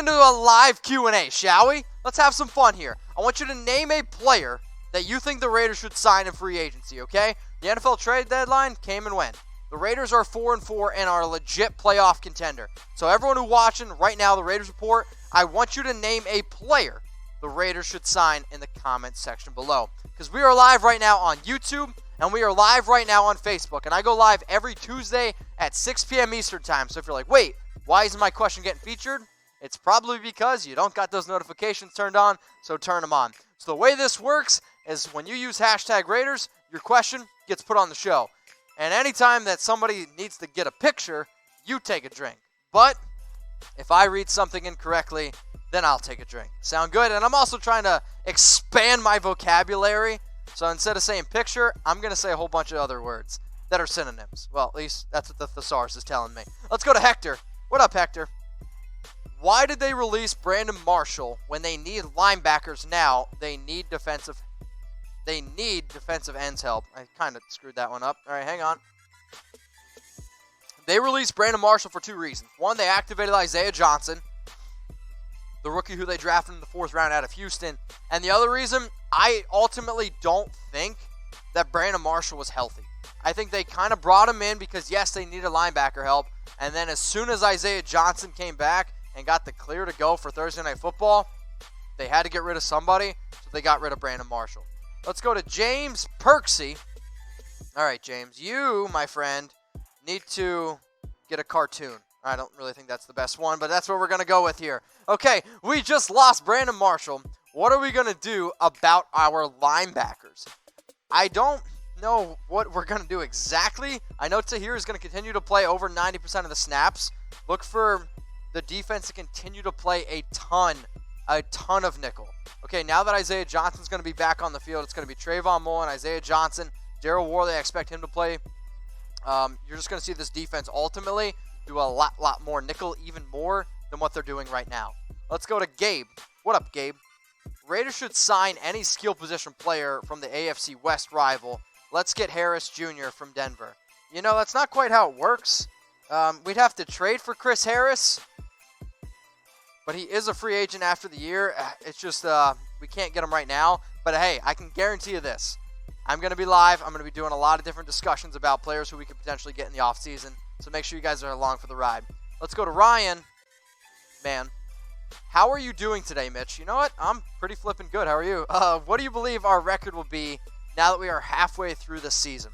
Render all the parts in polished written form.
into a live Q&A, shall we? Let's have some fun here. I want you to name a player that you think the Raiders should sign in free agency, okay? The NFL trade deadline came and went. The Raiders are 4-4 and are a legit playoff contender. So everyone who's watching right now, the Raiders Report, I want you to name a player the Raiders should sign in the comment section below. Because we are live right now on YouTube, and we are live right now on Facebook. And I go live every Tuesday at 6 p.m. Eastern Time. So if you're like, wait, why isn't my question getting featured? It's probably because you don't got those notifications turned on, so turn them on. So the way this works is when you use hashtag Raiders, your question gets put on the show. And anytime that somebody needs to get a picture, you take a drink. But if I read something incorrectly, then I'll take a drink. Sound good? And I'm also trying to expand my vocabulary. So instead of saying picture, I'm going to say a whole bunch of other words that are synonyms. Well, at least that's what the thesaurus is telling me. Let's go to Hector. What up, Hector? Why did they release Brandon Marshall when they need linebackers now? They need defensive ends help. I kind of screwed that one up. All right, hang on. They released Brandon Marshall for two reasons. One, they activated Isaiah Johnson, the rookie who they drafted in the 4th round out of Houston. And the other reason, I ultimately don't think that Brandon Marshall was healthy. I think they kind of brought him in because, yes, they needed linebacker help. And then as soon as Isaiah Johnson came back and got the clear to go for Thursday Night Football, they had to get rid of somebody, so they got rid of Brandon Marshall. Let's go to James Perksey. All right, James, you, my friend, need to get a cartoon. I don't really think that's the best one, but that's what we're going to go with here. Okay, we just lost Brandon Marshall. What are we going to do about our linebackers? I don't know what we're going to do exactly. I know Tahir is going to continue to play over 90% of the snaps. Look for the defense to continue to play a ton of nickel. Okay, now that Isaiah Johnson's going to be back on the field, it's going to be Trayvon Mullen, Isaiah Johnson, Daryl Worley. I expect him to play. You're just going to see this defense ultimately do a lot more nickel, even more than what they're doing right now. Let's go to Gabe. What up, Gabe? Raiders should sign any skill position player from the AFC West rival. Let's get Harris Jr. from Denver. You know, that's not quite how it works. We'd have to trade for Chris Harris, but he is a free agent after the year. It's just we can't get him right now. But, hey, I can guarantee you this. I'm going to be live. I'm going to be doing a lot of different discussions about players who we could potentially get in the offseason. So make sure you guys are along for the ride. Let's go to Ryan. Man, how are you doing today, Mitch? You know what? I'm pretty flipping good. How are you? What do you believe our record will be now that we are halfway through the season?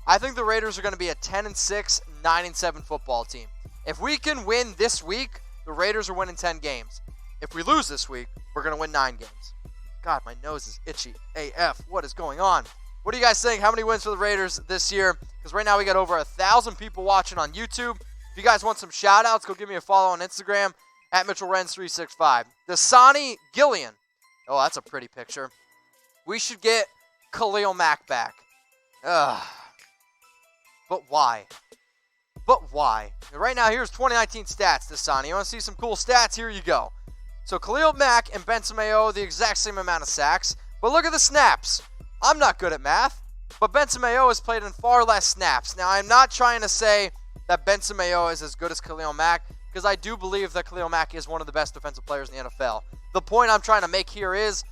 I think the Raiders are going to be a 10-6, 9-7 football team. If we can win this week, the Raiders are winning 10 games. If we lose this week, we're going to win 9 games. God, my nose is itchy. AF, what is going on? What do you guys think? How many wins for the Raiders this year? Because right now we got over 1,000 people watching on YouTube. If you guys want some shout-outs, go give me a follow on Instagram at Mitchell Renz 365. Dasani Gillian. Oh, that's a pretty picture. We should get Khalil Mack back. Ugh. But why? But why? Right now, here's 2019 stats, Dasani. You want to see some cool stats? Here you go. So Khalil Mack and Benson Mayock, the exact same amount of sacks. But look at the snaps. I'm not good at math, but Benson Mayock has played in far less snaps. Now, I'm not trying to say that Benson Mayock is as good as Khalil Mack, because I do believe that Khalil Mack is one of the best defensive players in the NFL. The point I'm trying to make here is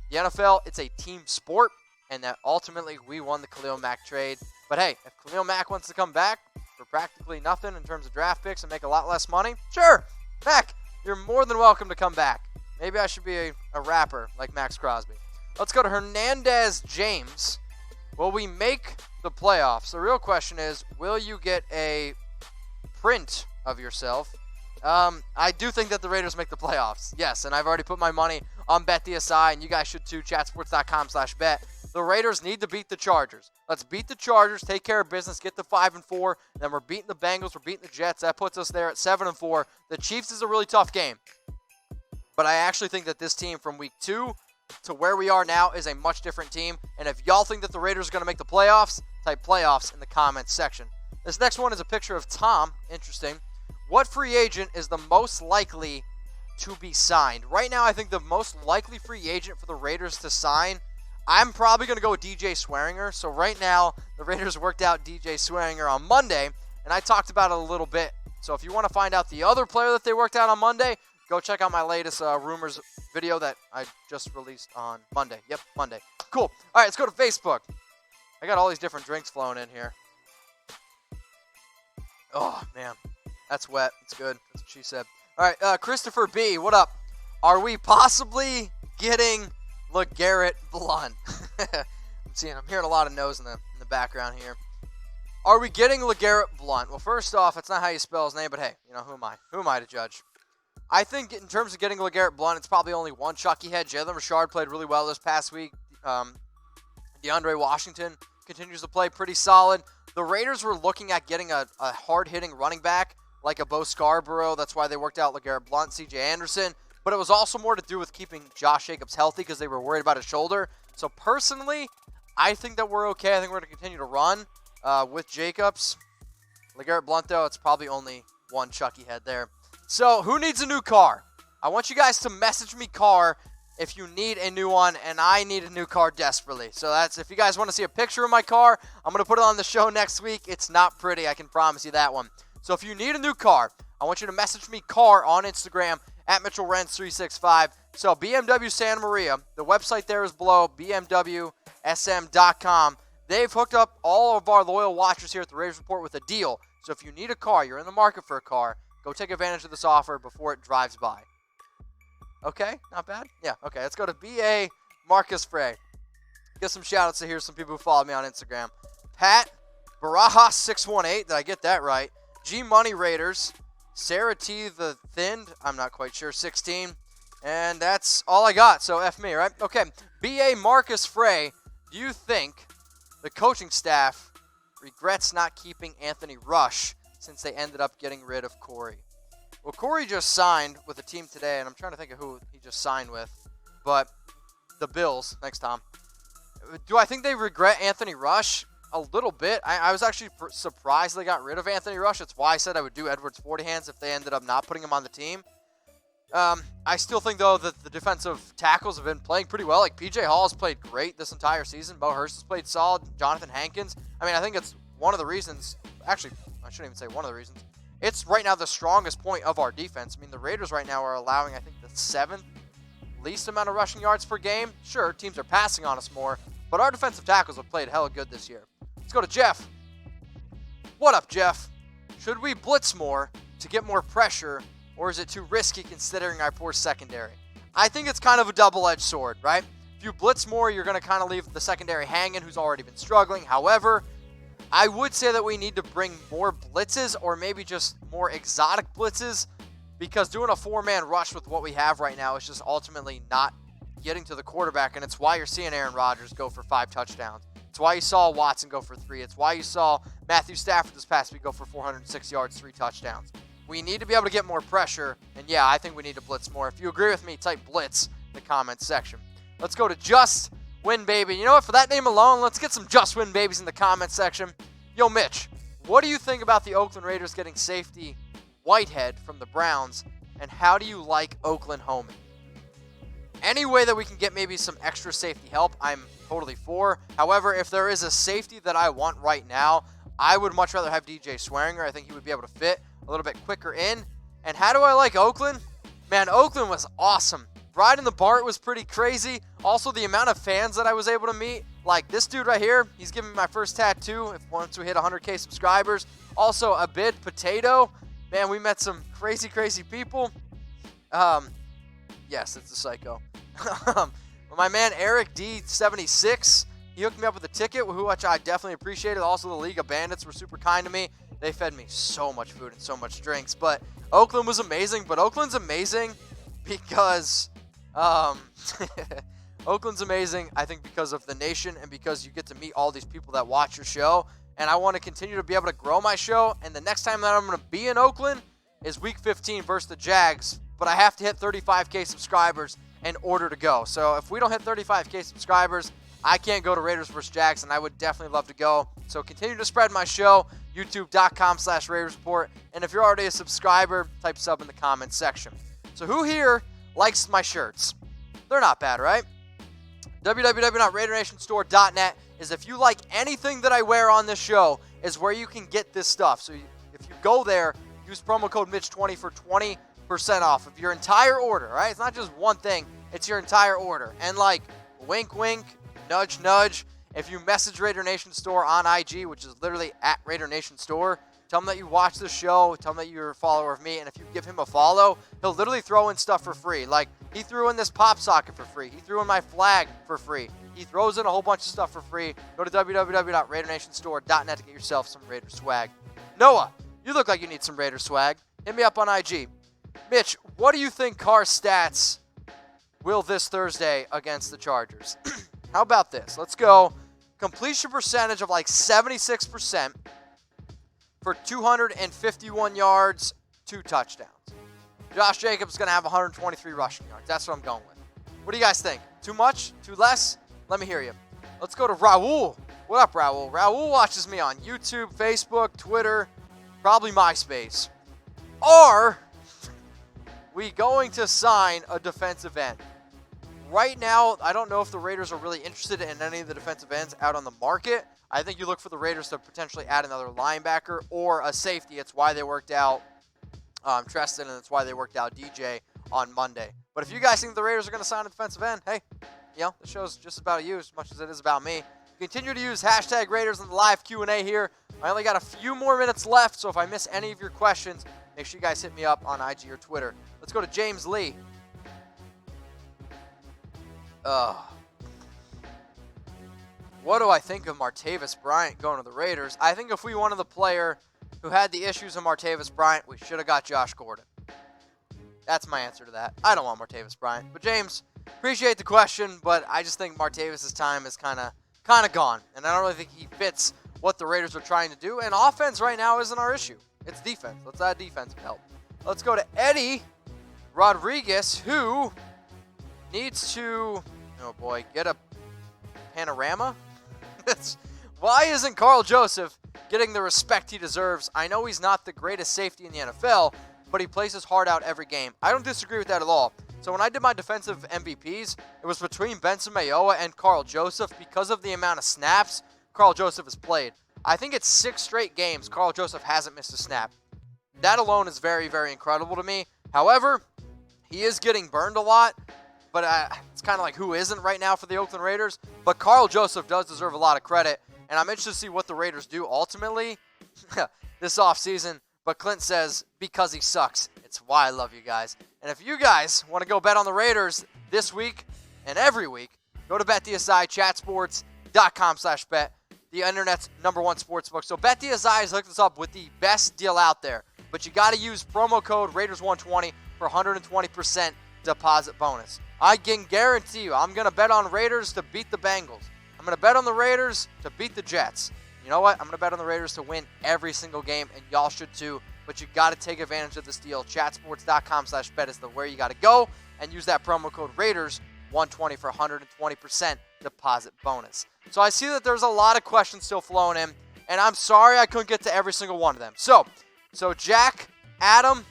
the NFL, it's a team sport, and that ultimately we won the Khalil Mack trade. But hey, if Khalil Mack wants to come back for practically nothing in terms of draft picks and make a lot less money, sure, Mack, you're more than welcome to come back. Maybe I should be a rapper like Max Crosby. Let's go to Hernandez James. Will we make the playoffs? The real question is, will you get a print of yourself? I do think that the Raiders make the playoffs. Yes, and I've already put my money on BetDSI, and you guys should too, chatsports.com/bet. The Raiders need to beat the Chargers. Let's beat the Chargers, take care of business, get to 5-4. Then we're beating the Bengals, we're beating the Jets. That puts us there at 7-4. The Chiefs is a really tough game. But I actually think that this team from week 2 to where we are now is a much different team. And if y'all think that the Raiders are going to make the playoffs, type playoffs in the comments section. This next one is a picture of Tom. Interesting. What free agent is the most likely to be signed? Right now, I think the most likely free agent for the Raiders to sign, I'm probably going to go with DJ Swearinger. So right now, the Raiders worked out DJ Swearinger on Monday, and I talked about it a little bit. So if you want to find out the other player that they worked out on Monday, go check out my latest rumors video that I just released on Monday. Yep, Monday. Cool. All right, let's go to Facebook. I got all these different drinks flowing in here. Oh, man. That's wet. It's good. That's what she said. All right, Christopher B., what up? Are we possibly getting LeGarrette Blount? I'm hearing a lot of no's in the background here. Are we getting LeGarrette Blount? Well, first off, it's not how you spell his name, but hey, who am I? Who am I to judge? I think in terms of getting LeGarrette Blount, it's probably only one Chucky head. Jalen Richard played really well this past week. DeAndre Washington continues to play pretty solid. The Raiders were looking at getting a hard-hitting running back like a Bo Scarborough. That's why they worked out LeGarrette Blount, C.J. Anderson. But it was also more to do with keeping Josh Jacobs healthy because they were worried about his shoulder. So personally, I think that we're okay. I think we're going to continue to run with Jacobs. LeGarrette Blount, though, it's probably only one Chucky head there. So who needs a new car? I want you guys to message me car if you need a new one, and I need a new car desperately. So that's, if you guys want to see a picture of my car, I'm going to put it on the show next week. It's not pretty, I can promise you that one. So if you need a new car, I want you to message me car on Instagram at Mitchell Renz 365. So BMW Santa Maria, the website there is below, bmwsm.com. They've hooked up all of our loyal watchers here at the Raiders Report with a deal. So if you need a car, you're in the market for a car, go take advantage of this offer before it drives by. Okay, not bad. Yeah, okay, let's go to B.A. Marcus Frey. Get some shout-outs to here, some people who follow me on Instagram. Pat Barajas618, did I get that right? G Money Raiders, Sarah T. the Thinned, I'm not quite sure, 16. And that's all I got, so F me, right? Okay, B.A. Marcus Frey, do you think the coaching staff regrets not keeping Anthony Rush since they ended up getting rid of Corey? Well, Corey just signed with the team today, and I'm trying to think of who he just signed with. But the Bills, thanks, Tom. Do I think they regret Anthony Rush? A little bit. I was actually surprised they got rid of Anthony Rush. That's why I said I would do Edwards 40 hands if they ended up not putting him on the team. I still think, though, that the defensive tackles have been playing pretty well. Like, P.J. Hall has played great this entire season. Bo Hurst has played solid. Jonathan Hankins. I mean, I think it's one of the reasons. Actually, I shouldn't even say one of the reasons. It's right now the strongest point of our defense. I mean, the Raiders right now are allowing, I think, the 7th least amount of rushing yards per game. Sure, teams are passing on us more, but our defensive tackles have played hella good this year. Let's go to Jeff. What up, Jeff? Should we blitz more to get more pressure, or is it too risky considering our poor secondary? I think it's kind of a double-edged sword, right? If you blitz more, you're going to kind of leave the secondary hanging, who's already been struggling. However, I would say that we need to bring more blitzes, or maybe just more exotic blitzes, because doing a 4-man rush with what we have right now is just ultimately not getting to the quarterback, and it's why you're seeing Aaron Rodgers go for 5 touchdowns. It's why you saw Watson go for 3. It's why you saw Matthew Stafford this past week go for 406 yards, 3 touchdowns. We need to be able to get more pressure, and yeah, I think we need to blitz more. If you agree with me, type blitz in the comments section. Let's go to Just Win Baby. You know what? For that name alone, let's get some Just Win Babies in the comments section. Yo, Mitch, what do you think about the Oakland Raiders getting safety Whitehead from the Browns, and how do you like Oakland homing? Any way that we can get maybe some extra safety help, I'm totally for. However, if there is a safety that I want right now, I would much rather have DJ Swearinger. I think he would be able to fit a little bit quicker in. And how do I like Oakland? Man, Oakland was awesome. Riding the BART was pretty crazy. Also, the amount of fans that I was able to meet. Like this dude right here, he's giving me my first tattoo once we hit 100K subscribers. Also, Abid Potato. Man, we met some crazy, crazy people. Yes, it's a psycho. My man Eric D76, he hooked me up with a ticket, which I definitely appreciated. Also, the League of Bandits were super kind to me. They fed me so much food and so much drinks. But Oakland was amazing. But Oakland's amazing because Oakland's amazing, I think, because of the nation and because you get to meet all these people that watch your show. And I want to continue to be able to grow my show. And the next time that I'm going to be in Oakland is Week 15 versus the Jags. But I have to hit 35K subscribers in order to go. So if we don't hit 35K subscribers, I can't go to Raiders versus Jags, and I would definitely love to go. So continue to spread my show, youtube.com/Raiders Report. And if you're already a subscriber, type sub in the comments section. So who here likes my shirts? They're not bad, right? www.RaiderNationStore.net is, if you like anything that I wear on this show, is where you can get this stuff. So if you go there, use promo code Mitch20 for 20% off of your entire order, right? It's not just one thing, it's your entire order. And like, wink, wink, nudge, nudge. If you message Raider Nation Store on IG, which is literally at Raider Nation Store, tell him that you watch the show, tell him that you're a follower of me, and if you give him a follow, he'll literally throw in stuff for free. Like, he threw in this pop socket for free. He threw in my flag for free. He throws in a whole bunch of stuff for free. Go to www.RaiderNationStore.net to get yourself some Raider swag. Noah, you look like you need some Raider swag. Hit me up on IG. Mitch, what do you think Carr's stats will this Thursday against the Chargers? How about this? Let's go completion percentage of like 76% for 251 yards, 2 touchdowns. Josh Jacobs is going to have 123 rushing yards. That's what I'm going with. What do you guys think? Too much? Too less? Let me hear you. Let's go to Raul. What up, Raul? Raul watches me on YouTube, Facebook, Twitter, probably MySpace. Are we going to sign a defensive end? Right now, I don't know if the Raiders are really interested in any of the defensive ends out on the market. I think you look for the Raiders to potentially add another linebacker or a safety. It's why they worked out Treston, and it's why they worked out DJ on Monday. But if you guys think the Raiders are going to sign a defensive end, hey, you know, the show's just about you as much as it is about me. Continue to use hashtag Raiders in the live Q&A here. I only got a few more minutes left, so if I miss any of your questions, make sure you guys hit me up on IG or Twitter. Let's go to James Lee. What do I think of Martavis Bryant going to the Raiders? I think if we wanted the player who had the issues of Martavis Bryant, we should have got Josh Gordon. That's my answer to that. I don't want Martavis Bryant. But James, appreciate the question, but I just think Martavis' time is kind of gone. And I don't really think he fits what the Raiders are trying to do. And offense right now isn't our issue. It's defense. Let's add defensive help. Let's go to Eddie Rodriguez, who needs to, oh boy, get a panorama. Why isn't Carl Joseph getting the respect he deserves? I know he's not the greatest safety in the NFL, but he plays his heart out every game. I don't disagree with that at all. So when I did my defensive MVPs, it was between Benson Mayock and Carl Joseph because of the amount of snaps Carl Joseph has played. I think it's 6 straight games Carl Joseph hasn't missed a snap. That alone is very, very incredible to me. However, he is getting burned a lot. But it's kind of like who isn't right now for the Oakland Raiders. But Carl Joseph does deserve a lot of credit. And I'm interested to see what the Raiders do ultimately this offseason. But Clint says, because he sucks. It's why I love you guys. And if you guys want to go bet on the Raiders this week and every week, go to BetDSI, chatsports.com/bet, the internet's #1 sportsbook. So BetDSI has hooked us up with the best deal out there. But you got to use promo code Raiders120 for 120% deposit bonus. I can guarantee you, I'm going to bet on Raiders to beat the Bengals. I'm going to bet on the Raiders to beat the Jets. You know what? I'm going to bet on the Raiders to win every single game, and y'all should too. But you got to take advantage of this deal. Chatsports.com/bet is where you got to go, and use that promo code Raiders120 for 120% deposit bonus. So I see that there's a lot of questions still flowing in, and I'm sorry I couldn't get to every single one of them. So Jack, Adam,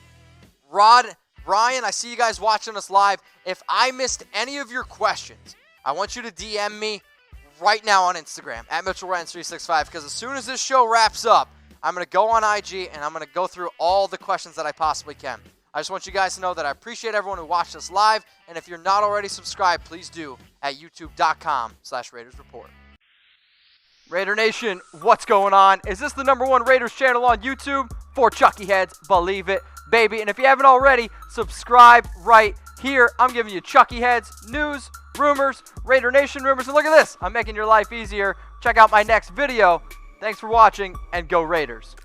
Rod, Brian, I see you guys watching us live. If I missed any of your questions, I want you to DM me right now on Instagram, at Mitchell Renz 365, because as soon as this show wraps up, I'm going to go on IG, and I'm going to go through all the questions that I possibly can. I just want you guys to know that I appreciate everyone who watched us live, and if you're not already subscribed, please do at youtube.com/Raiders Report. Raider Nation, what's going on? Is this the #1 Raiders channel on YouTube? For Chucky Heads, believe it, baby. And if you haven't already, subscribe right here. I'm giving you Chucky Heads, news, rumors, Raider Nation rumors. And look at this. I'm making your life easier. Check out my next video. Thanks for watching, and go Raiders.